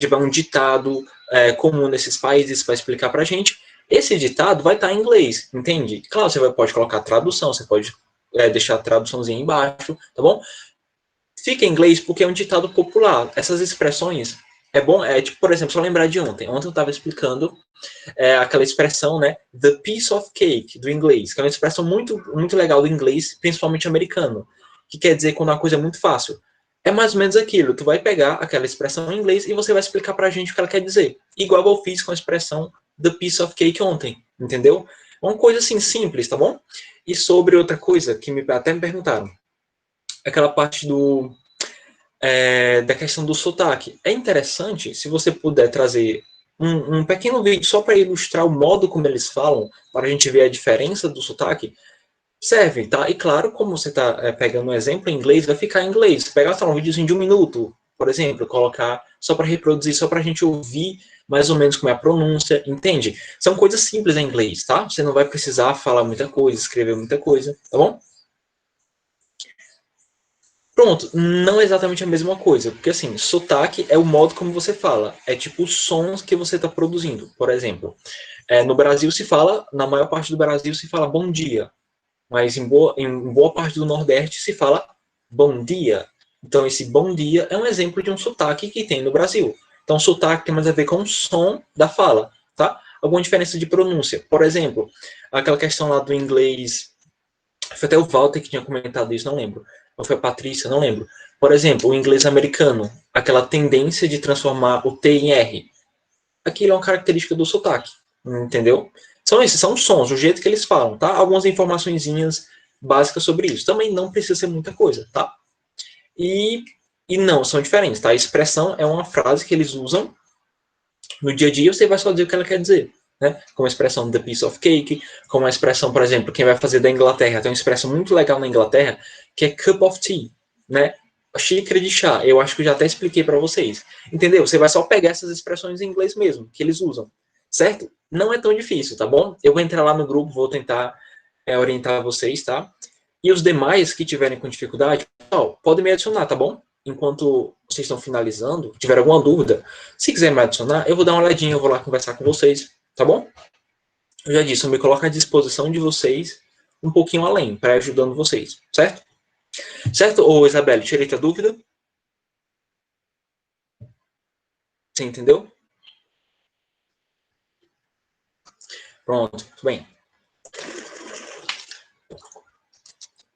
tiver um ditado comum nesses países para explicar para a gente, esse ditado vai estar em inglês, entende? Claro, você pode colocar tradução, você pode deixar a traduçãozinha embaixo, tá bom? Fica em inglês porque é um ditado popular. Essas expressões, tipo, por exemplo, só lembrar de ontem. Ontem eu estava explicando aquela expressão, né, the piece of cake, do inglês, que é uma expressão muito, muito legal do inglês, principalmente americano, que quer dizer quando uma coisa é muito fácil. É mais ou menos aquilo, tu vai pegar aquela expressão em inglês e você vai explicar pra gente o que ela quer dizer. Igual eu fiz com a expressão the piece of cake ontem, entendeu? É uma coisa assim simples, tá bom? E sobre outra coisa que até me perguntaram, aquela parte da questão do sotaque. É interessante, se você puder trazer um pequeno vídeo só para ilustrar o modo como eles falam, para a gente ver a diferença do sotaque, serve, tá? E claro, como você está pegando um exemplo em inglês, vai ficar em inglês. Pegar só um videozinho de 1 minuto, por exemplo, colocar só para reproduzir, só para a gente ouvir mais ou menos como é a pronúncia, entende? São coisas simples em inglês, tá? Você não vai precisar falar muita coisa, escrever muita coisa, tá bom? Pronto, não é exatamente a mesma coisa, porque assim, sotaque é o modo como você fala, é tipo os sons que você está produzindo. Por exemplo, no Brasil se fala, na maior parte do Brasil se fala bom dia, mas em boa parte do Nordeste se fala bom dia. Então esse bom dia é um exemplo de um sotaque que tem no Brasil. Então sotaque tem mais a ver com o som da fala, tá? Alguma diferença de pronúncia. Por exemplo, aquela questão lá do inglês, foi até o Walter que tinha comentado isso, não lembro. Ou foi a Patrícia, não lembro. Por exemplo, o inglês americano, aquela tendência de transformar o T em R. Aquilo é uma característica do sotaque, entendeu? São os sons, o jeito que eles falam, tá? Algumas informaçõezinhas básicas sobre isso. Também não precisa ser muita coisa, tá? E não, são diferentes, tá? A expressão é uma frase que eles usam no dia a dia, você vai só dizer o que ela quer dizer. Né? Como a expressão the piece of cake, como a expressão, por exemplo, quem vai fazer da Inglaterra, tem uma expressão muito legal na Inglaterra, que é cup of tea, né? Xícara de chá, eu acho que eu já até expliquei para vocês. Entendeu? Você vai só pegar essas expressões em inglês mesmo, que eles usam, certo? Não é tão difícil, tá bom? Eu vou entrar lá no grupo, vou tentar orientar vocês, tá? E os demais que tiverem com dificuldade, podem me adicionar, tá bom? Enquanto vocês estão finalizando, tiver alguma dúvida, se quiser me adicionar, eu vou dar uma olhadinha, eu vou lá conversar com vocês, tá bom? Eu já disse, eu me coloco à disposição de vocês um pouquinho além, para ajudando vocês, certo? Certo? Ô, Isabelle, tirei tua dúvida? Você entendeu? Pronto, tudo bem.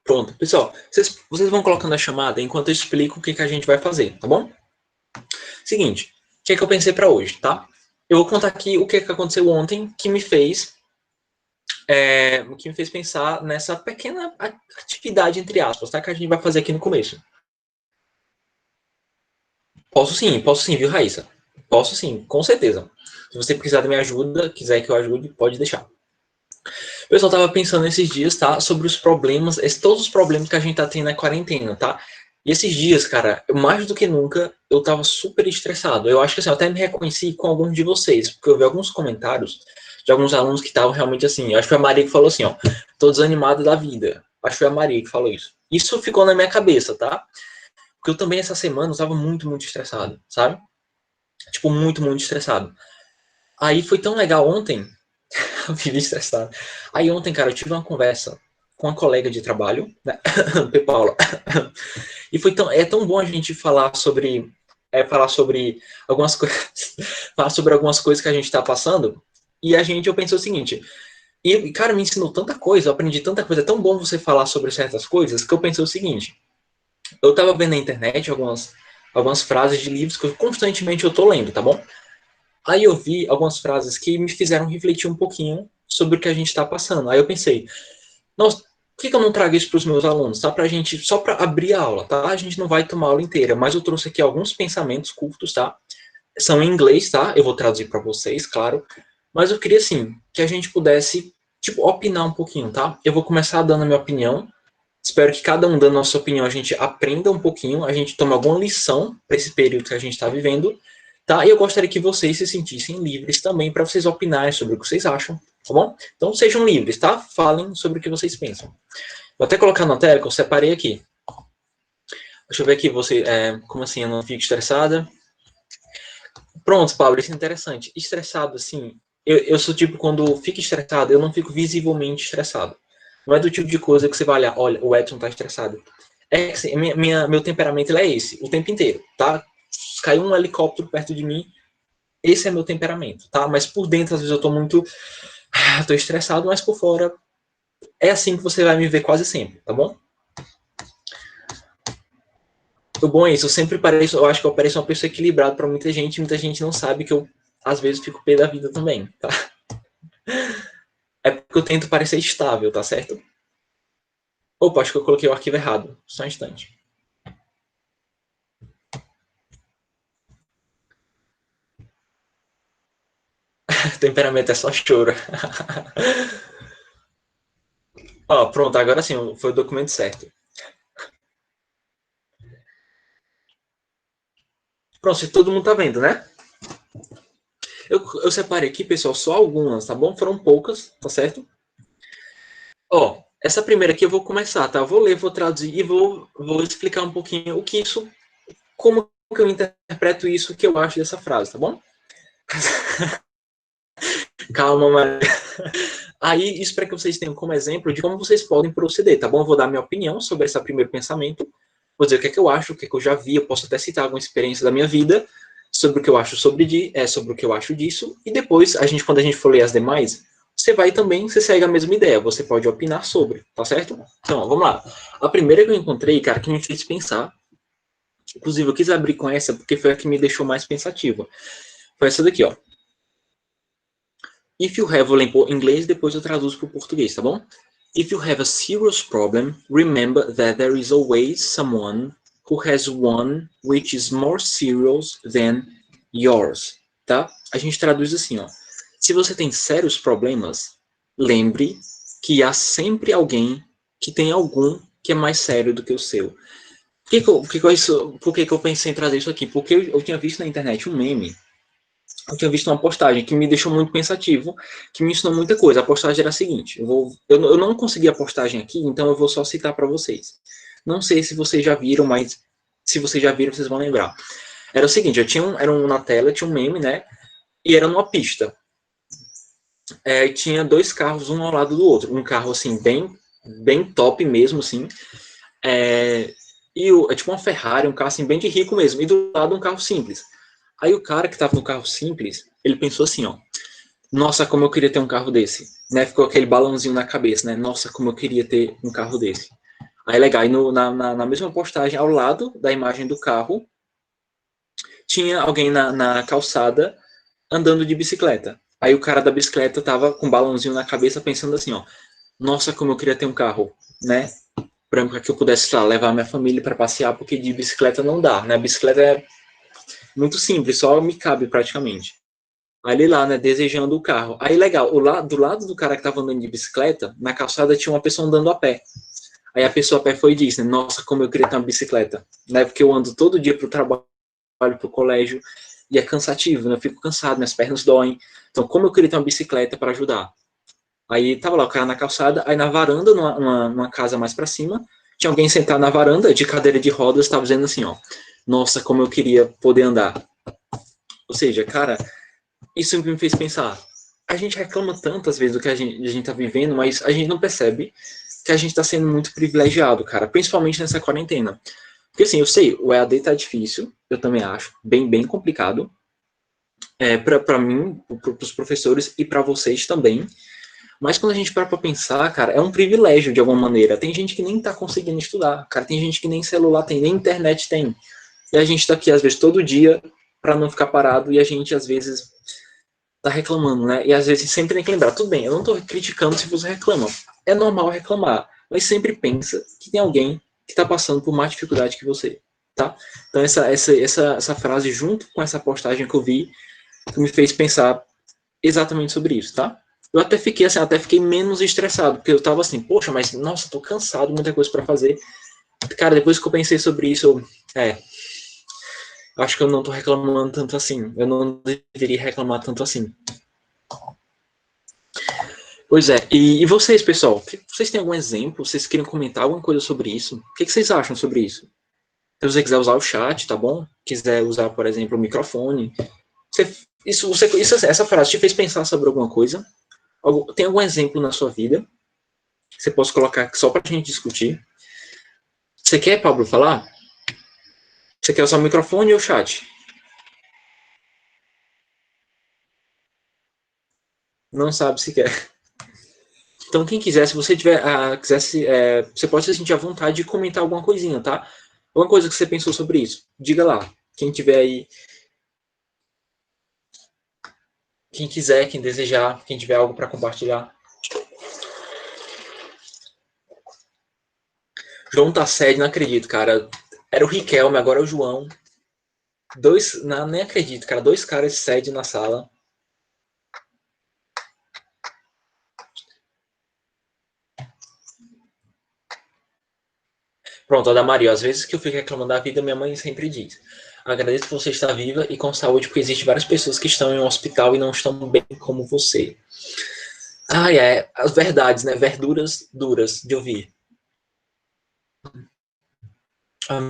Pronto, pessoal, vocês vão colocando a chamada enquanto eu explico o que a gente vai fazer, tá bom? Seguinte, o que eu pensei para hoje, tá? Eu vou contar aqui o que aconteceu ontem que me fez pensar nessa pequena atividade, entre aspas, tá? Que a gente vai fazer aqui no começo. Posso sim, viu, Raíssa? Posso sim, com certeza. Se você precisar da minha ajuda, quiser que eu ajude, pode deixar. O pessoal tava pensando esses dias, tá? Sobre os problemas, todos os problemas que a gente tá tendo na quarentena, tá? E esses dias, cara, mais do que nunca, eu tava super estressado. Eu acho que assim, eu até me reconheci com alguns de vocês, porque eu vi alguns comentários de alguns alunos que estavam realmente assim. Acho que foi a Maria que falou assim, ó, tô desanimado da vida. Acho que foi a Maria que falou isso. Isso ficou na minha cabeça, tá? Porque eu também essa semana eu tava muito, muito estressado, sabe? Tipo, muito, muito estressado. Aí foi tão legal ontem, eu vivi estressado. Aí ontem, cara, eu tive uma conversa com uma colega de trabalho, né? Paula. E foi tão bom a gente falar sobre algumas coisas, falar sobre algumas coisas que a gente está passando. E eu pensei o seguinte, e cara, me ensinou tanta coisa, eu aprendi tanta coisa, é tão bom você falar sobre certas coisas, que eu pensei o seguinte, eu estava vendo na internet algumas frases de livros que constantemente eu tô lendo, tá bom? Aí eu vi algumas frases que me fizeram refletir um pouquinho sobre o que a gente está passando. Aí eu pensei, nossa, por que eu não trago isso para os meus alunos? Tá? Pra gente, só para abrir a aula, tá? A gente não vai tomar a aula inteira, mas eu trouxe aqui alguns pensamentos curtos, tá? São em inglês, tá? Eu vou traduzir para vocês, claro. Mas eu queria, assim, que a gente pudesse, tipo, opinar um pouquinho, tá? Eu vou começar dando a minha opinião. Espero que cada um dando a sua opinião, a gente aprenda um pouquinho, a gente tome alguma lição para esse período que a gente está vivendo, tá? E eu gostaria que vocês se sentissem livres também para vocês opinarem sobre o que vocês acham, tá bom? Então sejam livres, tá? Falem sobre o que vocês pensam. Vou até colocar na tela que eu separei aqui. Deixa eu ver aqui, como assim, eu não fico estressada? Pronto, Pablo, isso é interessante. Estressado, assim, eu sou tipo, quando fico estressado, eu não fico visivelmente estressado. Não é do tipo de coisa que você vai olhar, olha, o Edson tá estressado. É assim, meu temperamento ele é esse, o tempo inteiro, tá? Caiu um helicóptero perto de mim, esse é meu temperamento, tá? Mas por dentro, às vezes, eu tô muito. Tô estressado, mas por fora. É assim que você vai me ver quase sempre, tá bom? O bom é isso, eu sempre pareço, eu acho que eu pareço uma pessoa equilibrada pra muita gente não sabe que eu, às vezes, fico pé da vida também, tá? É porque eu tento parecer estável, tá certo? Opa, acho que eu coloquei o arquivo errado. Só um instante. Temperamento é só choro. Ó, pronto, agora sim, foi o documento certo. Pronto, se todo mundo tá vendo, né? Eu separei aqui, pessoal, só algumas, tá bom? Foram poucas, tá certo? Ó, essa primeira aqui eu vou começar, tá? Eu vou ler, vou traduzir e vou explicar um pouquinho o que isso, como que eu interpreto isso, o que eu acho dessa frase, tá bom? Calma, Maria. Aí, isso para que vocês tenham como exemplo de como vocês podem proceder, tá bom? Eu vou dar minha opinião sobre esse primeiro pensamento, vou dizer o que é que eu acho, o que é que eu já vi, eu posso até citar alguma experiência da minha vida sobre o que eu acho sobre o que eu acho disso, e depois, quando a gente for ler as demais, você vai também, você segue a mesma ideia, você pode opinar sobre, tá certo? Então, ó, vamos lá. A primeira que eu encontrei, cara, que me fez pensar, inclusive eu quis abrir com essa porque foi a que me deixou mais pensativa, foi essa daqui, ó. If you have, vou ler em inglês, depois eu traduzo para o português, tá bom? If you have a serious problem, remember that there is always someone who has one which is more serious than yours, tá? A gente traduz assim, ó. Se você tem sérios problemas, lembre que há sempre alguém que tem algum que é mais sério do que o seu. Por que eu pensei em trazer isso aqui? Porque eu tinha visto na internet um meme, eu tinha visto uma postagem que me deixou muito pensativo, que me ensinou muita coisa. A postagem era a seguinte: eu não consegui a postagem aqui, então eu vou só citar para vocês. Não sei se vocês já viram, mas se vocês já viram, vocês vão lembrar. Era o seguinte: na tela, tinha um meme, né? E era numa pista. Tinha dois carros, um ao lado do outro. Um carro, assim, bem top mesmo, assim. Tipo uma Ferrari, um carro, assim, bem de rico mesmo. E do lado, um carro simples. Aí o cara que tava no carro simples, ele pensou assim, ó. Nossa, como eu queria ter um carro desse. Né? Ficou aquele balãozinho na cabeça, né? Nossa, como eu queria ter um carro desse. Aí legal, e na mesma postagem, ao lado da imagem do carro, tinha alguém na calçada andando de bicicleta. Aí o cara da bicicleta tava com um balãozinho na cabeça pensando assim, ó. Nossa, como eu queria ter um carro, né? Para que eu pudesse, sei lá, levar minha família para passear, porque de bicicleta não dá, né? A bicicleta é muito simples, só me cabe praticamente. Aí ele lá, né, desejando o carro. Aí legal, do lado do cara que tava andando de bicicleta, na calçada tinha uma pessoa andando a pé. Aí a pessoa a pé foi e disse, né, nossa, como eu queria ter uma bicicleta. Né, porque eu ando todo dia pro trabalho, pro colégio, e é cansativo, né, eu fico cansado, minhas pernas doem. Então, como eu queria ter uma bicicleta para ajudar? Aí tava lá o cara na calçada, aí na varanda, numa casa mais para cima, tinha alguém sentado na varanda, de cadeira de rodas, tava dizendo assim, ó, nossa, como eu queria poder andar. Ou seja, cara, isso me fez pensar. A gente reclama tantas vezes do que a gente tá vivendo, mas a gente não percebe que a gente tá sendo muito privilegiado, cara, principalmente nessa quarentena. Porque assim, eu sei, o EAD tá difícil, eu também acho, bem complicado. Para mim, para os professores e para vocês também. Mas quando a gente para pra pensar, cara, é um privilégio de alguma maneira. Tem gente que nem tá conseguindo estudar, cara, tem gente que nem celular tem, nem internet tem. E a gente tá aqui, às vezes, todo dia para não ficar parado e a gente, às vezes, tá reclamando, né? E às vezes sempre tem que lembrar, tudo bem, eu não tô criticando se você reclama. É normal reclamar, mas sempre pensa que tem alguém que tá passando por mais dificuldade que você, tá? Então essa frase junto com essa postagem que eu vi, que me fez pensar exatamente sobre isso, tá? Eu até fiquei assim, até fiquei menos estressado, porque eu tava assim, poxa, mas nossa, tô cansado, muita coisa para fazer. Cara, depois que eu pensei sobre isso, acho que eu não tô reclamando tanto assim. Eu não deveria reclamar tanto assim. Pois é, e vocês, pessoal? Vocês têm algum exemplo? Vocês querem comentar alguma coisa sobre isso? O que vocês acham sobre isso? Se você quiser usar o chat, tá bom? Quiser usar, por exemplo, o microfone, Essa frase te fez pensar sobre alguma coisa? Tem algum exemplo na sua vida? Você pode colocar só para a gente discutir. Você quer, Pablo, falar? Você quer usar o microfone ou o chat? Não sabe se quer. Então, quem quiser, se você tiver, você pode se sentir à vontade de comentar alguma coisinha, tá? Alguma coisa que você pensou sobre isso. Diga lá. Quem tiver aí, quem quiser, quem desejar, quem tiver algo para compartilhar. João tá sede, não acredito, cara. Era o Riquelme, agora é o João. Nem acredito, cara. 2 caras de sede na sala. Pronto, a da Maria. Às vezes que eu fico reclamando da vida, minha mãe sempre diz: agradeço por você estar viva e com saúde, porque existem várias pessoas que estão em um hospital e não estão bem como você. As verdades, né? Verduras duras de ouvir.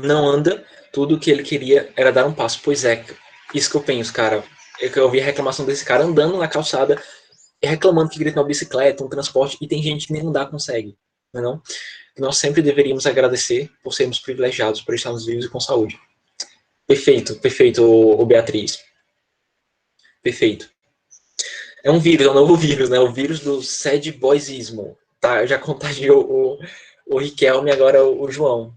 Não anda, tudo que ele queria era dar um passo. Pois é, isso que eu penso, cara. Eu ouvi a reclamação desse cara andando na calçada, reclamando que queria ter uma bicicleta, um transporte, e tem gente que nem andar consegue, não é não? Nós sempre deveríamos agradecer por sermos privilegiados, por estarmos vivos e com saúde. Perfeito, perfeito, o Beatriz. Perfeito. É um vírus, é um novo vírus, né? O vírus do sad boysismo. Tá, já contagiou o Riquelme, agora o João.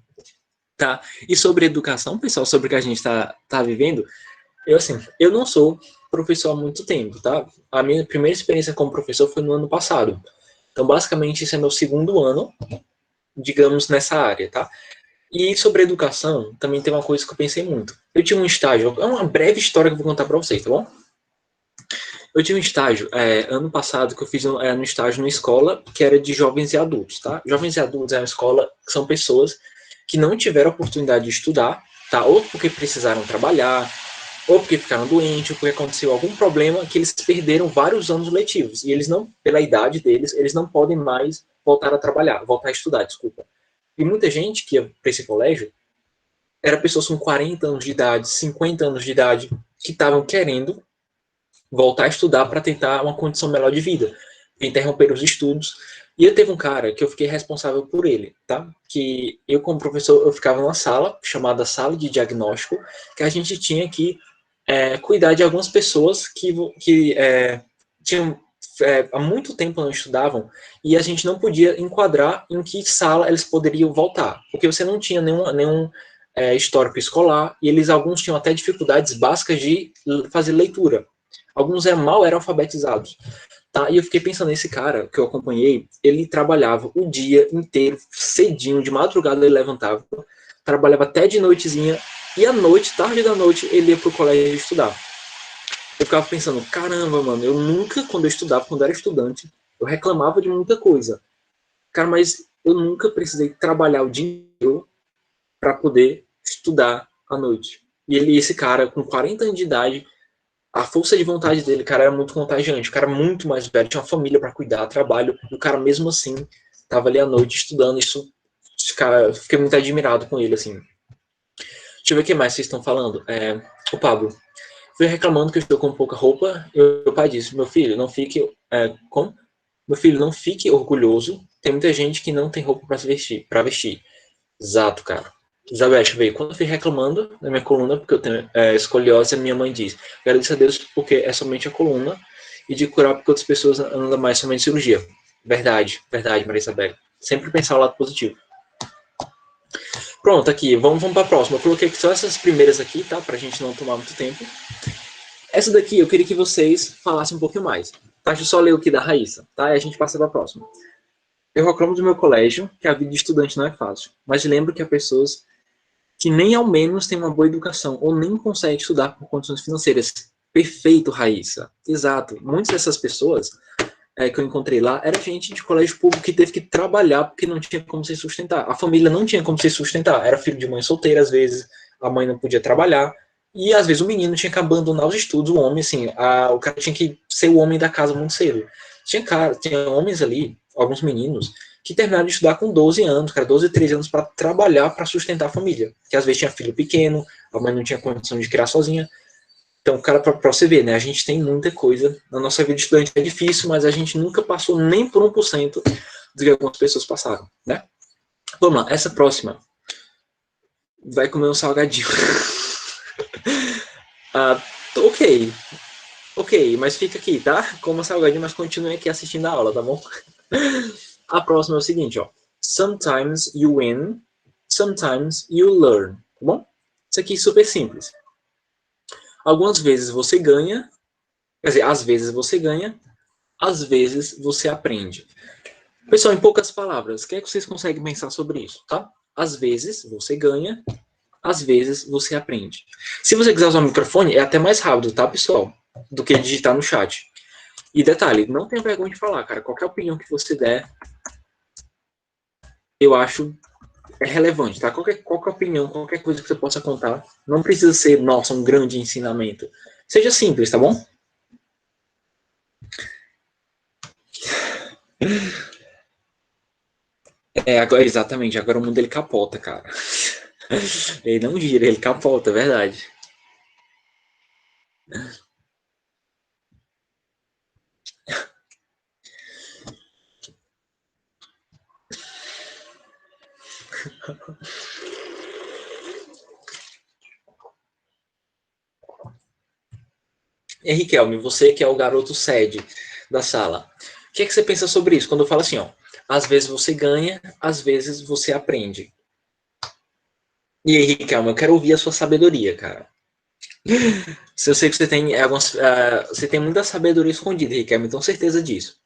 Tá? E sobre educação, pessoal, sobre o que a gente tá vivendo, eu não sou professor há muito tempo, tá? A minha primeira experiência como professor foi no ano passado. Então, basicamente, esse é meu segundo ano, digamos, nessa área, tá? E sobre educação, também tem uma coisa que eu pensei muito. Eu tinha um estágio, é uma breve história que eu vou contar para vocês, tá bom? Eu tinha um estágio, ano passado, que eu fiz no estágio numa escola que era de jovens e adultos, tá? Jovens e adultos é uma escola que são pessoas que não tiveram oportunidade de estudar, tá? Ou porque precisaram trabalhar, ou porque ficaram doentes, ou porque aconteceu algum problema que eles perderam vários anos letivos. E eles não, pela idade deles, eles não podem mais voltar a trabalhar, voltar a estudar, desculpa. E muita gente que ia para esse colégio era pessoas com 40 anos de idade, 50 anos de idade, que estavam querendo voltar a estudar para tentar uma condição melhor de vida, interromper os estudos. E eu teve um cara que eu fiquei responsável por ele, tá? Que eu, como professor, eu ficava numa sala chamada sala de diagnóstico, que a gente tinha que cuidar de algumas pessoas que tinham há muito tempo não estudavam e a gente não podia enquadrar em que sala eles poderiam voltar, porque você não tinha nenhum histórico escolar e alguns tinham até dificuldades básicas de fazer leitura. Alguns mal eram alfabetizados. Tá? E eu fiquei pensando nesse cara que eu acompanhei, ele trabalhava o dia inteiro, cedinho, de madrugada ele levantava, trabalhava até de noitezinha, e à noite, tarde da noite, ele ia pro colégio estudar. Eu ficava pensando, caramba, mano, eu nunca, quando eu estudava, quando eu era estudante, eu reclamava de muita coisa. Cara, mas eu nunca precisei trabalhar o dia inteiro para poder estudar à noite. Esse cara, com 40 anos de idade, a força de vontade dele, cara, era muito contagiante. O cara muito mais velho, tinha uma família para cuidar, trabalho, e o cara mesmo assim tava ali à noite estudando. Cara, fiquei muito admirado com ele, assim. Deixa eu ver o que mais vocês estão falando. O Pablo veio reclamando que eu estou com pouca roupa. O pai disse: meu filho, não fique. Como? Meu filho, não fique orgulhoso. Tem muita gente que não tem roupa para vestir. Exato, cara. Isabel, deixa eu ver. Quando eu fui reclamando da minha coluna, porque eu tenho escoliose, a minha mãe diz: agradeço a Deus porque é somente a coluna, e de curar porque outras pessoas andam mais somente cirurgia. Verdade, verdade, Maria Isabel. Sempre pensar o lado positivo. Pronto, aqui, vamos para a próxima. Eu coloquei só essas primeiras aqui, tá? Pra gente não tomar muito tempo. Essa daqui eu queria que vocês falassem um pouquinho mais. Tá? Deixa eu só ler o que da Raíssa, tá? E a gente passa para a próxima. Eu reclamo do meu colégio, que a vida de estudante não é fácil, mas lembro que há pessoas que nem ao menos têm uma boa educação ou nem conseguem estudar por condições financeiras. Perfeito, Raíssa. Exato. Muitas dessas pessoas que eu encontrei lá era gente de colégio público que teve que trabalhar porque não tinha como se sustentar. A família não tinha como se sustentar. Era filho de mãe solteira, às vezes a mãe não podia trabalhar. E às vezes o menino tinha que abandonar os estudos, o homem, assim, o cara tinha que ser o homem da casa muito cedo. Tinha homens ali, alguns meninos, que terminaram de estudar com 12 anos, cara, 12, 13 anos para trabalhar, para sustentar a família. Que às vezes tinha filho pequeno, a mãe não tinha condição de criar sozinha. Então, cara, para você ver, né? A gente tem muita coisa. Na nossa vida de estudante é difícil, mas a gente nunca passou nem por 1% do que algumas pessoas passaram, né? Vamos lá, essa próxima. Vai comer um salgadinho. ah, ok. Ok, mas fica aqui, tá? Coma salgadinho, mas continue aqui assistindo a aula, tá bom? A próxima é o seguinte, ó. Sometimes you win, sometimes you learn, tá bom? Isso aqui é super simples. Algumas vezes você ganha, quer dizer, às vezes você ganha, às vezes você aprende. Pessoal, em poucas palavras, o que é que vocês conseguem pensar sobre isso, tá? Às vezes você ganha, às vezes você aprende. Se você quiser usar o microfone, é até mais rápido, tá, pessoal? Do que digitar no chat. E detalhe, não tenha vergonha de falar, cara. Qualquer opinião que você der, eu acho relevante, tá? Qualquer opinião, qualquer coisa que você possa contar, não precisa ser, nossa, um grande ensinamento. Seja simples, tá bom? Agora, exatamente, agora o mundo ele capota, cara. Ele não gira, ele capota, é verdade. E Riquelme, você que é o garoto sede da sala, o que é que você pensa sobre isso? Quando eu falo assim, ó, às vezes você ganha, às vezes você aprende. E aí, Riquelme, eu quero ouvir a sua sabedoria, cara. Se eu sei que você tem você tem muita sabedoria escondida, Riquelme, tenho certeza disso.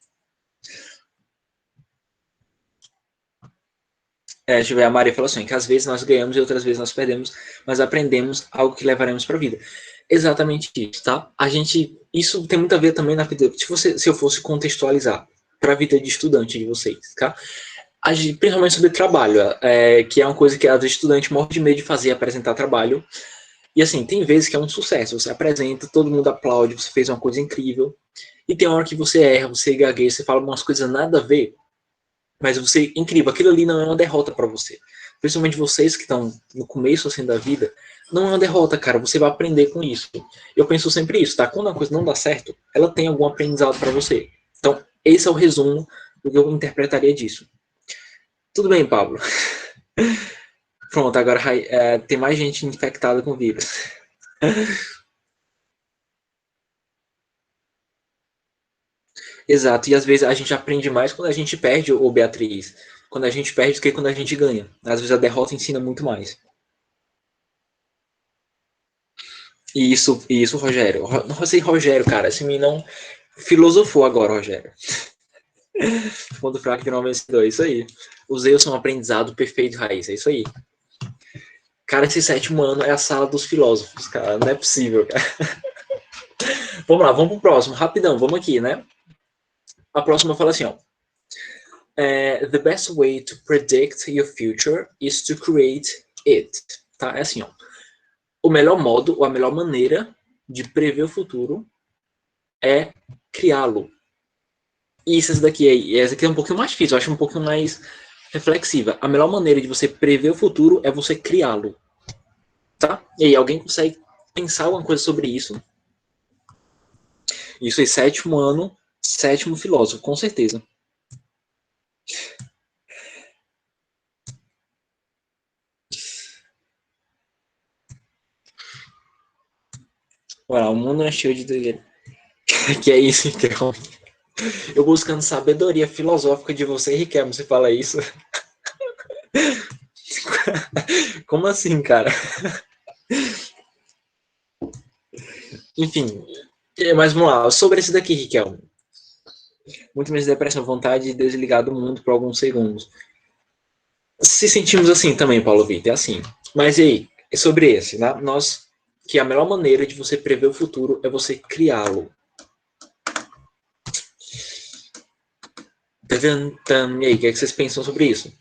Deixa eu ver, a Maria falou assim, que às vezes nós ganhamos e outras vezes nós perdemos, mas aprendemos algo que levaremos para a vida. Exatamente isso, tá? Isso tem muito a ver também na vida, se eu fosse contextualizar para a vida de estudante de vocês, tá? Principalmente sobre trabalho, que é uma coisa que às vezes estudante morre de medo de fazer, apresentar trabalho. E assim, tem vezes que é um sucesso, você apresenta, todo mundo aplaude, você fez uma coisa incrível, e tem hora que você erra, você gagueja, você fala umas coisas nada a ver, mas você, incrível, aquilo ali não é uma derrota para você. Principalmente vocês que estão no começo assim da vida, não é uma derrota, cara, você vai aprender com isso. Eu penso sempre isso, tá? Quando uma coisa não dá certo, ela tem algum aprendizado para você. Então, esse é o resumo do que eu interpretaria disso. Tudo bem, Pablo. Pronto, agora tem mais gente infectada com vírus. Exato, e às vezes a gente aprende mais quando a gente perde, ô Beatriz. Quando a gente perde do que quando a gente ganha. Às vezes a derrota ensina muito mais. Isso, Rogério. Não sei, Rogério, cara. Esse menino não filosofou agora, Rogério. Ponto fraco virou um vencedor. Isso aí. Os erros são um aprendizado perfeito, Raiz. É isso aí. Cara, esse sétimo ano é a sala dos filósofos, cara. Não é possível, cara. Vamos lá, vamos pro próximo. Rapidão, vamos aqui, né? A próxima fala assim, ó. The best way to predict your future is to create it. Tá? É assim, ó. O melhor modo, ou a melhor maneira de prever o futuro é criá-lo. E essa aqui é um pouquinho mais difícil, eu acho um pouquinho mais reflexiva. A melhor maneira de você prever o futuro é você criá-lo. Tá? E aí, alguém consegue pensar alguma coisa sobre isso? Isso é sétimo ano, sétimo filósofo, com certeza. Olha, o mundo é cheio de doideira. Que é isso, então. Eu buscando sabedoria filosófica de você, Riquelme, você fala isso. Como assim, cara? Enfim, mas vamos lá. Sobre esse daqui, Riquelme. Muito menos depressão, vontade de desligar do mundo por alguns segundos. Se sentimos assim também, Paulo Vitor, é assim. Mas e aí, é sobre esse, né? Que a melhor maneira de você prever o futuro é você criá-lo. E aí, o que, é que vocês pensam sobre isso?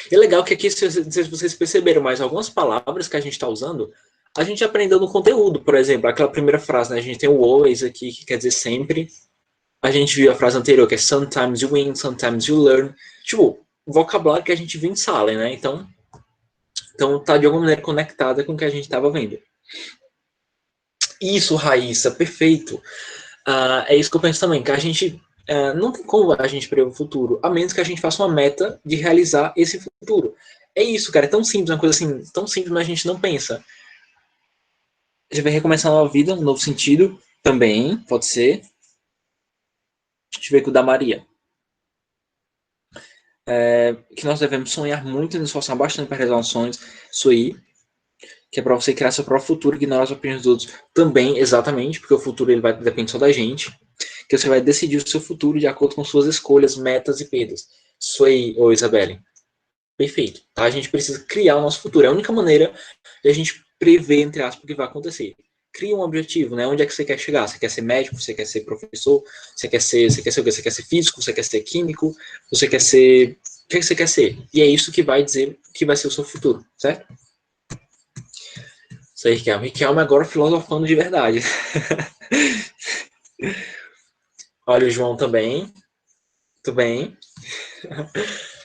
É legal que aqui, não sei se vocês perceberam, mas algumas palavras que a gente está usando, a gente aprendeu no conteúdo. Por exemplo, aquela primeira frase, né? A gente tem o always aqui, que quer dizer sempre. A gente viu a frase anterior, que é sometimes you win, sometimes you learn. Tipo, vocabulário que a gente viu em sala, né? Então tá de alguma maneira conectada com o que a gente estava vendo. Isso, Raíssa, perfeito. É isso que eu penso também, que a gente não tem como a gente prever o futuro, a menos que a gente faça uma meta de realizar esse futuro. É isso, cara, é tão simples, uma coisa assim, tão simples, mas a gente não pensa. A gente vai recomeçar uma nova vida, um novo sentido, também, pode ser. Deixa eu ver com o da Maria. Que nós devemos sonhar muito e nos esforçar bastante para realizar os sonhos, isso aí, que é para você criar seu próprio futuro, ignorar as opiniões dos outros também, exatamente, porque o futuro ele vai depender só da gente, que você vai decidir o seu futuro de acordo com suas escolhas, metas e perdas. Isso aí, ô Isabelle. Perfeito. Tá? A gente precisa criar o nosso futuro. É a única maneira de a gente prever, entre aspas, o que vai acontecer. Cria um objetivo, né? Onde é que você quer chegar? Você quer ser médico? Você quer ser professor? Você quer ser o quê? Você quer ser físico? Você quer ser químico? Você quer ser... O que você quer ser? E é isso que vai dizer que vai ser o seu futuro, certo? Isso aí, Riquelme. Riquelme agora filosofando de verdade. Olha o João também. Tudo bem.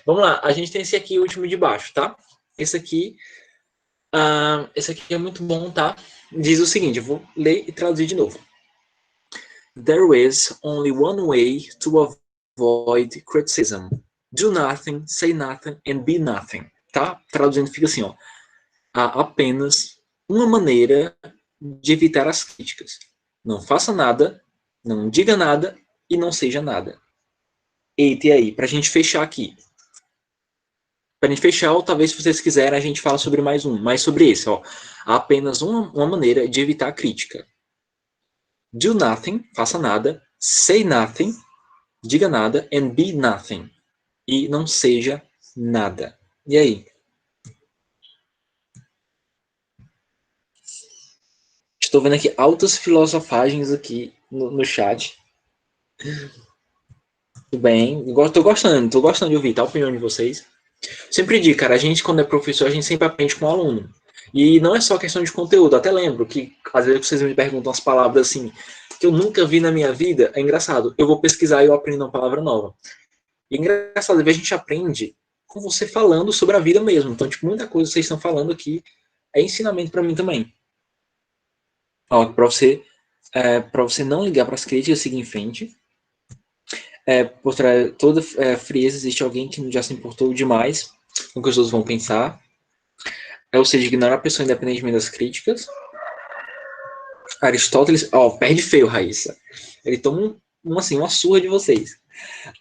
Vamos lá. A gente tem esse aqui, o último de baixo, tá? Esse aqui é muito bom, tá? Diz o seguinte, eu vou ler e traduzir de novo. There is only one way to avoid criticism. Do nothing, say nothing and be nothing. Tá? Traduzindo fica assim, ó. Há apenas uma maneira de evitar as críticas. Não faça nada, não diga nada e não seja nada. Eita, e aí? Pra gente fechar aqui. Pra gente fechar, ou talvez se vocês quiserem, a gente fala sobre mais um. Mas sobre esse, ó. Há apenas uma maneira de evitar a crítica. Do nothing, faça nada. Say nothing, diga nada. And be nothing. E não seja nada. E aí? Estou vendo aqui altas filosofagens aqui no chat. Tudo bem. Tô gostando de ouvir, tá? A opinião de vocês. Sempre digo, cara, a gente quando é professor, a gente sempre aprende com o aluno. E não é só questão de conteúdo, até lembro que às vezes vocês me perguntam as palavras assim, que eu nunca vi na minha vida, é engraçado. Eu vou pesquisar e eu aprendo uma palavra nova. E é engraçado, às vezes a gente aprende com você falando sobre a vida mesmo. Então, tipo, muita coisa que vocês estão falando aqui é ensinamento para mim também. Para você não ligar para as críticas, seguir em frente. Por trás de toda frieza existe alguém que já se importou demais com o que os outros vão pensar. Ou seja, ignorar a pessoa independentemente das críticas. Aristóteles, perde feio, Raíssa. Ele toma uma surra de vocês.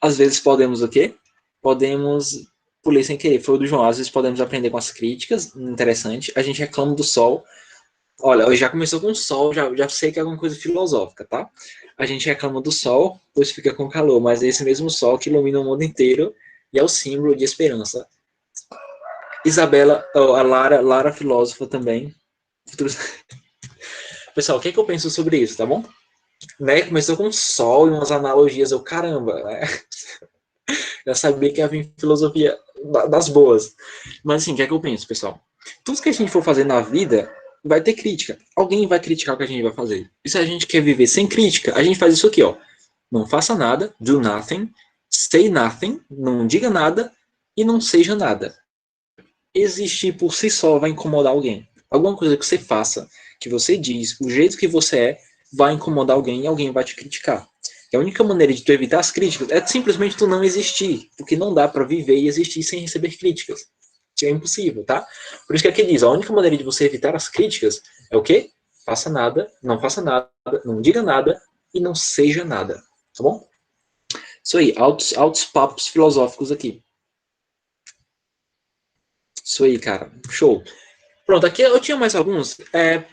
Às vezes podemos o quê? Podemos, pulei sem querer, foi o do João, às vezes podemos aprender com as críticas, interessante. A gente reclama do sol. Olha, já começou com o sol, já sei que é alguma coisa filosófica, tá? A gente reclama do sol, pois fica com calor, mas é esse mesmo sol que ilumina o mundo inteiro e é o símbolo de esperança. Isabela, a Lara filósofa também. Pessoal, o que, é que eu penso sobre isso, tá bom? Né? Começou com sol e umas analogias, eu, caramba, né? Já sabia que ia vir filosofia das boas. Mas assim, o que é que eu penso, pessoal? Tudo que a gente for fazer na vida vai ter crítica. Alguém vai criticar o que a gente vai fazer. E se a gente quer viver sem crítica, a gente faz isso aqui, ó. Não faça nada, do nothing, say nothing, não diga nada e não seja nada. Existir por si só vai incomodar alguém. Alguma coisa que você faça, que você diz, o jeito que você vai incomodar alguém e alguém vai te criticar. E a única maneira de tu evitar as críticas é simplesmente tu não existir, porque não dá para viver e existir sem receber críticas. Isso é impossível, tá? Por isso que aqui diz, a única maneira de você evitar as críticas é o quê? Faça nada, não diga nada e não seja nada, tá bom? Isso aí, altos papos filosóficos aqui. Isso aí, cara, show. Pronto, aqui eu tinha mais alguns.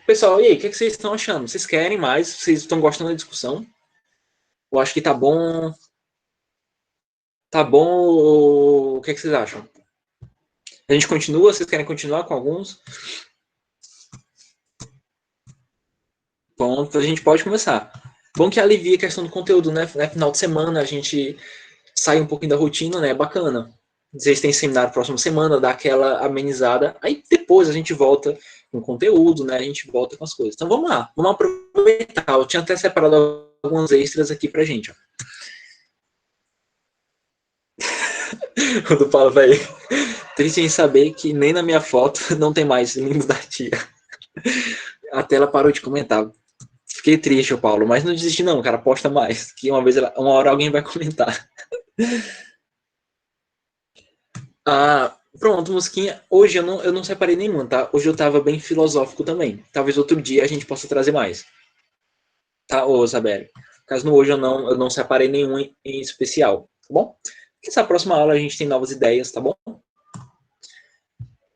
Pessoal, e aí, o que vocês estão achando? Vocês querem mais? Vocês estão gostando da discussão? Eu acho que tá bom. Tá bom? O que vocês acham? A gente continua? Vocês querem continuar com alguns? Pronto, a gente pode começar. Bom que alivia a questão do conteúdo, né? Final de semana a gente sai um pouquinho da rotina, né? É bacana. Vocês têm seminário próxima semana, dá aquela amenizada. Aí depois a gente volta com conteúdo, né? A gente volta com as coisas. Então vamos lá, vamos aproveitar. Eu tinha até separado algumas extras aqui pra gente, ó. O do Paulo, velho. Triste em saber que nem na minha foto não tem mais lindo da tia. A tela parou de comentar. Fiquei triste, Paulo, mas não desisti não, cara, posta mais, que uma hora alguém vai comentar. Pronto, musiquinha. Hoje eu não separei nenhuma, tá? Hoje eu tava bem filosófico também. Talvez outro dia a gente possa trazer mais. Tá, ô Isabelle? Caso no hoje eu não separei nenhum em especial, tá bom? Porque essa próxima aula a gente tem novas ideias, tá bom?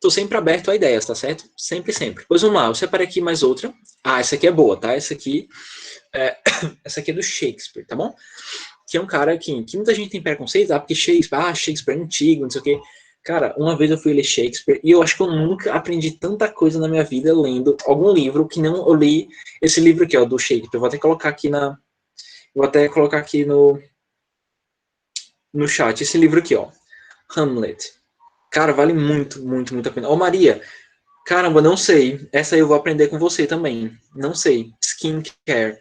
Tô sempre aberto a ideias, tá certo? Sempre, sempre. Pois vamos lá, eu separei aqui mais outra. Essa aqui é boa, tá? Essa aqui é do Shakespeare, tá bom? Que é um cara que muita gente tem preconceito, porque Shakespeare é antigo, não sei o quê. Cara, uma vez eu fui ler Shakespeare e eu acho que eu nunca aprendi tanta coisa na minha vida lendo algum livro que não eu li esse livro aqui, ó, do Shakespeare. Eu vou até colocar aqui no chat esse livro aqui, ó. Hamlet. Cara, vale muito, muito, muito a pena. Ô, Maria, caramba, não sei. Essa aí eu vou aprender com você também. Não sei. Skincare.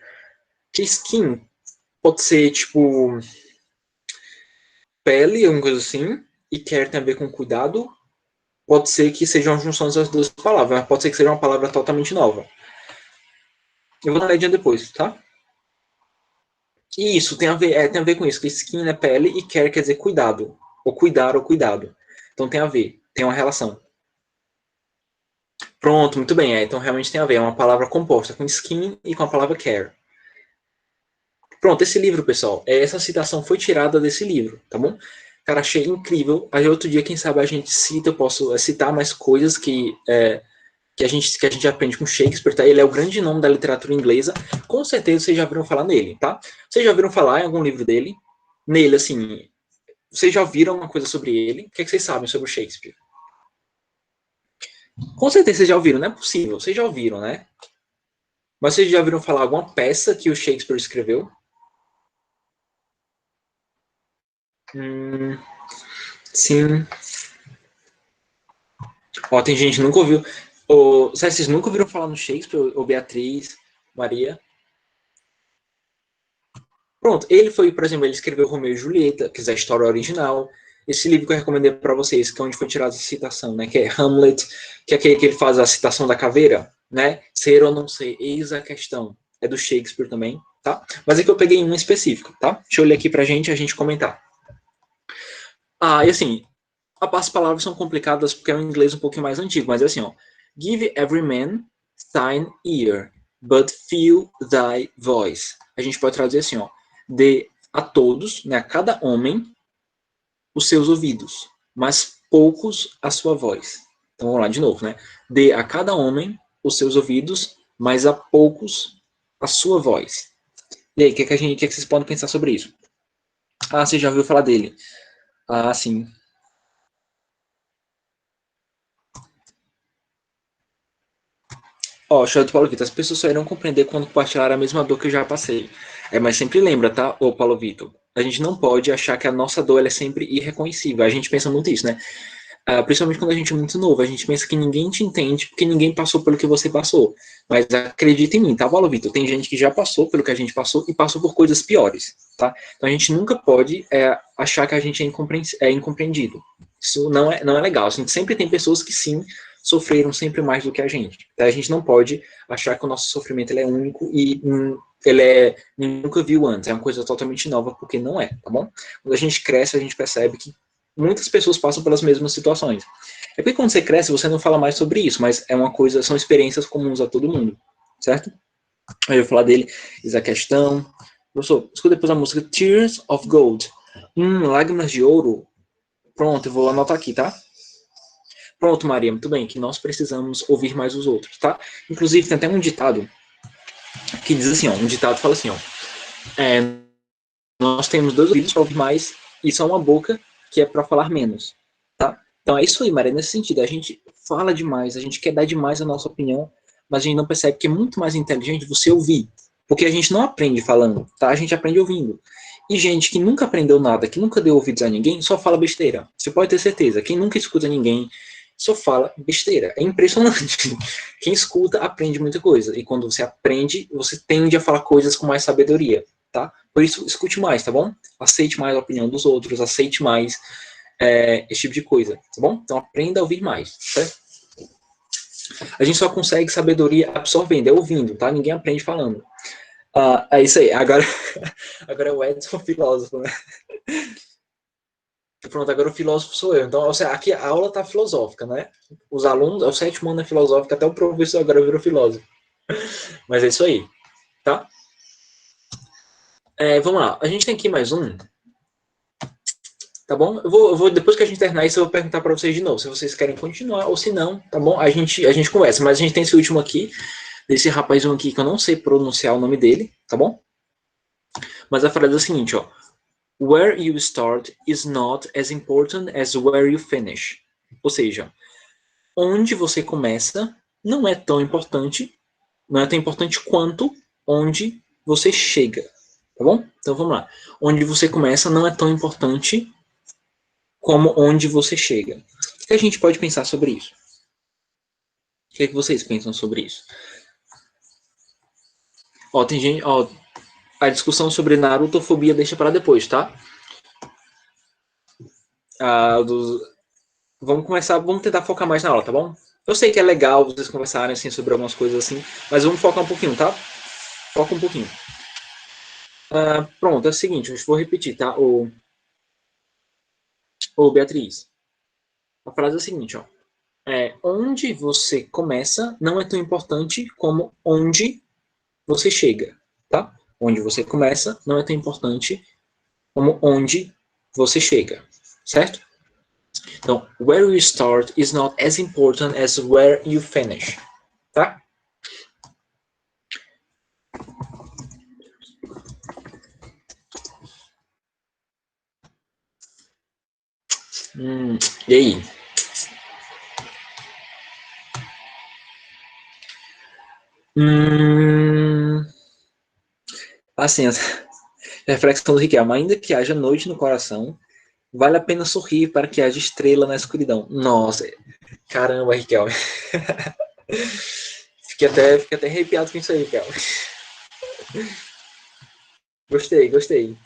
Que skin pode ser, tipo, pele, alguma coisa assim, e care tem a ver com cuidado. Pode ser que seja uma junção das duas palavras, mas pode ser que seja uma palavra totalmente nova. Eu vou dar uma olhadinha depois, tá? E isso tem a ver com isso, que skin é pele e care quer dizer cuidado. Ou cuidar ou cuidado. Então tem a ver, tem uma relação. Pronto, muito bem. Então realmente tem a ver. É uma palavra composta com skin e com a palavra care. Pronto, esse livro, pessoal, essa citação foi tirada desse livro, tá bom? Cara, achei incrível. Aí outro dia, quem sabe, a gente cita, eu posso citar mais coisas que a gente aprende com Shakespeare, tá? Ele é o grande nome da literatura inglesa. Com certeza vocês já ouviram falar nele, tá? Vocês já ouviram falar em algum livro dele? Nele, assim, vocês já ouviram uma coisa sobre ele? O que, é que vocês sabem sobre o Shakespeare? Com certeza vocês já ouviram, não é possível. Vocês já ouviram, né? Mas vocês já ouviram falar alguma peça que o Shakespeare escreveu? Hum, sim. Ó, tem gente que nunca ouviu. Vocês nunca ouviram falar no Shakespeare, ou Beatriz, Maria? Pronto, ele foi, por exemplo, ele escreveu Romeu e Julieta, que é a história original. Esse livro que eu recomendei para vocês, que é onde foi tirada a citação, né? Que é Hamlet, que é aquele que ele faz a citação da caveira, né? Ser ou não ser, eis a questão. É do Shakespeare também, tá? Mas é que eu peguei um específico, tá? Deixa eu ler aqui pra gente e a gente comentar. E assim, as palavras são complicadas porque é um inglês um pouquinho mais antigo, mas é assim, ó. Give every man thine ear, but few thy voice. A gente pode traduzir assim, ó. Dê a todos, né, a cada homem, os seus ouvidos, mas poucos a sua voz. Então vamos lá de novo, né? Dê a cada homem os seus ouvidos, mas a poucos a sua voz. E aí, o que vocês podem pensar sobre isso? Você já ouviu falar dele? Sim. Show de Paulo Vitor. As pessoas só irão compreender quando compartilhar a mesma dor que eu já passei. Mas sempre lembra, tá, ô Paulo Vitor? A gente não pode achar que a nossa dor é sempre irreconhecível. A gente pensa muito isso, né? Principalmente quando a gente é muito novo. A gente pensa que ninguém te entende porque ninguém passou pelo que você passou. Mas acredita em mim, tá, Paulo Vitor? Tem gente que já passou pelo que a gente passou e passou por coisas piores, tá? Então a gente nunca pode achar que a gente é incompreendido. Isso não é legal. A gente sempre tem pessoas que sim sofreram sempre mais do que a gente. Então a gente não pode achar que o nosso sofrimento ele é único e nunca viu antes. É uma coisa totalmente nova porque não é, tá bom? Quando a gente cresce, a gente percebe que muitas pessoas passam pelas mesmas situações. É porque quando você cresce, você não fala mais sobre isso, mas é uma coisa, são experiências comuns a todo mundo, certo? Aí eu vou falar dele, eis a questão. Professor, escuta depois a música Tears of Gold. Lágrimas de ouro. Pronto, eu vou anotar aqui, tá? Pronto, Maria, muito bem, que nós precisamos ouvir mais os outros, tá? Inclusive, tem até um ditado que diz assim, ó, um ditado fala assim, ó, nós temos dois ouvidos para ouvir mais e só uma boca que é para falar menos, tá? Então é isso aí, Maria, nesse sentido, a gente fala demais, a gente quer dar demais a nossa opinião, mas a gente não percebe que é muito mais inteligente você ouvir, porque a gente não aprende falando, tá? A gente aprende ouvindo. E gente que nunca aprendeu nada, que nunca deu ouvidos a ninguém, só fala besteira. Você pode ter certeza, quem nunca escuta ninguém, só fala besteira. É impressionante. Quem escuta aprende muita coisa. E quando você aprende, você tende a falar coisas com mais sabedoria, tá? Por isso, escute mais, tá bom? Aceite mais a opinião dos outros, aceite mais esse tipo de coisa, tá bom? Então aprenda a ouvir mais, certo? A gente só consegue sabedoria absorvendo, ouvindo, tá? Ninguém aprende falando. É isso aí. Agora, agora é o Edson filósofo, né? Pronto, agora o filósofo sou eu. Então, ou seja, aqui a aula tá filosófica, né? Os alunos, é o sétimo ano é filosófico, até o professor agora virou filósofo. Mas é isso aí, tá? Vamos lá. A gente tem aqui mais um, tá bom? Eu vou depois que a gente terminar isso, eu vou perguntar para vocês de novo, se vocês querem continuar ou se não, tá bom? A gente conversa. Mas a gente tem esse último aqui, desse rapazinho aqui que eu não sei pronunciar o nome dele, tá bom? Mas a frase é a seguinte, ó. Where you start is not as important as where you finish. Ou seja, onde você começa não é tão importante, não é tão importante quanto onde você chega, tá bom? Então vamos lá. Onde você começa não é tão importante como onde você chega. O que a gente pode pensar sobre isso? O que é que vocês pensam sobre isso? Ó, tem gente, ó, a discussão sobre narutofobia deixa para depois, tá? Ah, vamos começar, vamos tentar focar mais na aula, tá bom? Eu sei que é legal vocês conversarem assim sobre algumas coisas assim, mas vamos focar um pouquinho, tá? Foca um pouquinho. Pronto, é o seguinte, eu vou repetir, tá? Beatriz. A frase é a seguinte, ó. Onde você começa não é tão importante como onde você chega, tá? Onde você começa não é tão importante como onde você chega, certo? Então, where you start is not as important as where you finish, tá? E aí? Assim, a reflexão do Riquelme. Ainda que haja noite no coração, vale a pena sorrir para que haja estrela na escuridão. Nossa, caramba, Riquelme. Fiquei até arrepiado com isso aí, Riquelme. Gostei, gostei.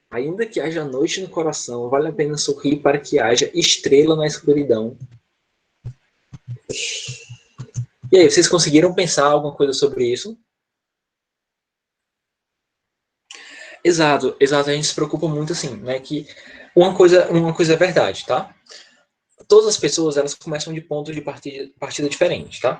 Ainda que haja noite no coração, vale a pena sorrir para que haja estrela na escuridão. E aí, vocês conseguiram pensar alguma coisa sobre isso? Exato, exato. A gente se preocupa muito assim, né? Que uma coisa é verdade, tá? Todas as pessoas elas começam de pontos de partida diferentes, tá?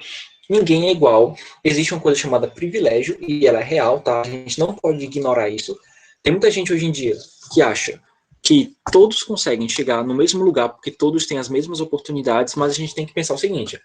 Ninguém é igual. Existe uma coisa chamada privilégio e ela é real, tá? A gente não pode ignorar isso. Tem muita gente hoje em dia que acha que todos conseguem chegar no mesmo lugar porque todos têm as mesmas oportunidades, mas a gente tem que pensar o seguinte: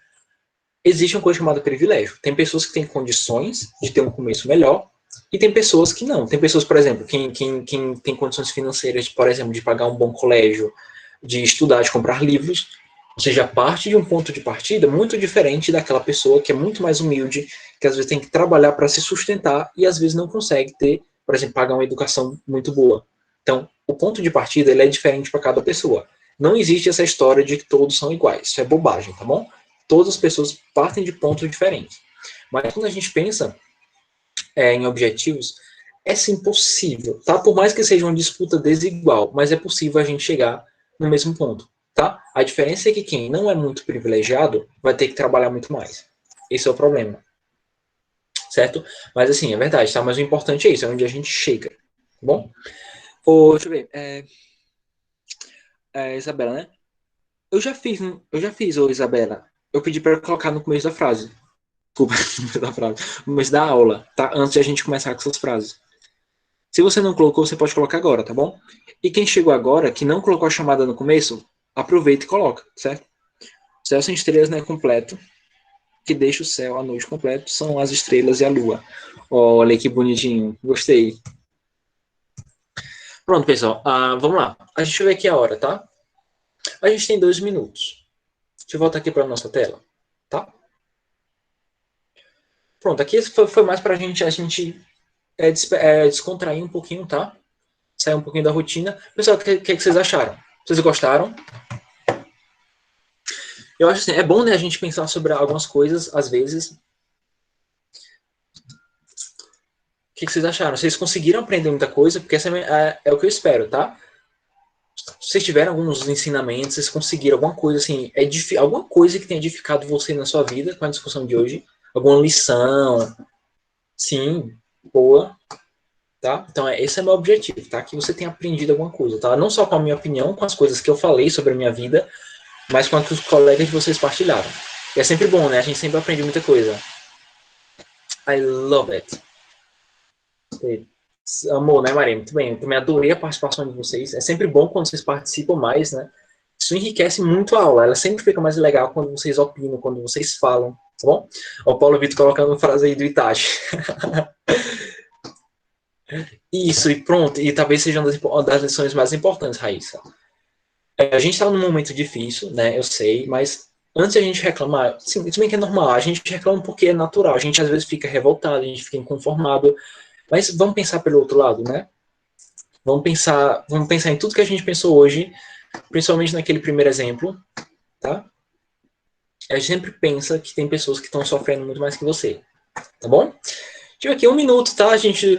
existe uma coisa chamada privilégio. Tem pessoas que têm condições de ter um começo melhor e tem pessoas que não. Tem pessoas, por exemplo, quem tem condições financeiras, por exemplo, de pagar um bom colégio, de estudar, de comprar livros, ou seja, parte de um ponto de partida muito diferente daquela pessoa que é muito mais humilde, que às vezes tem que trabalhar para se sustentar e às vezes não consegue ter, por exemplo, pagar uma educação muito boa. Então, o ponto de partida ele é diferente para cada pessoa. Não existe essa história de que todos são iguais. Isso é bobagem, tá bom? Todas as pessoas partem de pontos diferentes. Mas quando a gente pensa em objetivos, é sim possível, tá? Por mais que seja uma disputa desigual, mas é possível a gente chegar no mesmo ponto, tá? A diferença é que quem não é muito privilegiado vai ter que trabalhar muito mais. Esse é o problema, certo? Mas assim, é verdade, tá? Mas o importante é isso, é onde a gente chega, tá bom? Deixa eu ver, Isabela, né? Ô Isabela, eu pedi para colocar no começo da frase. Desculpa, no começo da frase. No começo da aula, tá? Antes de a gente começar com essas frases. Se você não colocou, você pode colocar agora, tá bom? E quem chegou agora, que não colocou a chamada no começo, aproveita e coloca, certo? O céu sem estrelas não é completo. O que deixa o céu à noite completo são as estrelas e a lua. Olha que bonitinho. Gostei. Pronto, pessoal. Vamos lá. A gente vai ver aqui a hora, tá? A gente tem 2 minutos. Deixa eu voltar aqui para a nossa tela, tá? Pronto, aqui foi mais para a gente descontrair um pouquinho, tá? Sair um pouquinho da rotina. Pessoal, o que vocês acharam? Vocês gostaram? Eu acho assim, é bom, né, a gente pensar sobre algumas coisas, às vezes. O que vocês acharam? Vocês conseguiram aprender muita coisa? Porque essa é o que eu espero, tá? Se vocês tiveram alguns ensinamentos, vocês conseguiram alguma coisa assim, alguma coisa que tenha edificado você na sua vida com a discussão de hoje, alguma lição. Sim, boa. Tá? Então, esse é meu objetivo, tá? Que você tenha aprendido alguma coisa, tá? Não só com a minha opinião, com as coisas que eu falei sobre a minha vida, mas com as que os colegas de vocês partilharam. E é sempre bom, né? A gente sempre aprende muita coisa. I love it. Amor, né, Maria? Muito bem. Eu também adorei a participação de vocês. É sempre bom quando vocês participam mais, né? Isso enriquece muito a aula. Ela sempre fica mais legal quando vocês opinam, quando vocês falam, tá bom? O Paulo Vitor colocando uma frase aí do Itachi. Isso, e pronto. E talvez seja uma das lições mais importantes, Raíssa. A gente está num momento difícil, né? Eu sei, mas antes de a gente reclamar, sim, isso bem que é normal, a gente reclama porque é natural. A gente às vezes fica revoltado, a gente fica inconformado. Mas vamos pensar pelo outro lado, né? Vamos pensar em tudo que a gente pensou hoje, principalmente naquele primeiro exemplo, tá? A gente sempre pensa que tem pessoas que estão sofrendo muito mais que você, tá bom? Tive aqui 1 minuto, tá? A gente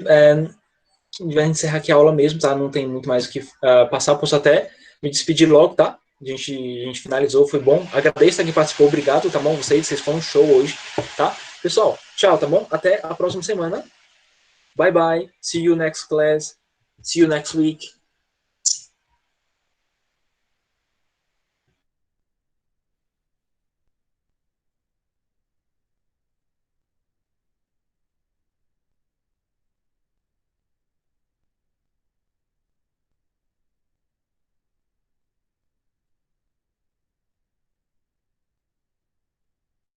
vai encerrar aqui a aula mesmo, tá? Não tem muito mais o que passar, posso até me despedir logo, tá? A gente finalizou, foi bom. Agradeço a quem participou, obrigado, tá bom? Vocês foram um show hoje, tá? Pessoal, tchau, tá bom? Até a próxima semana. Bye bye. See you next class. See you next week.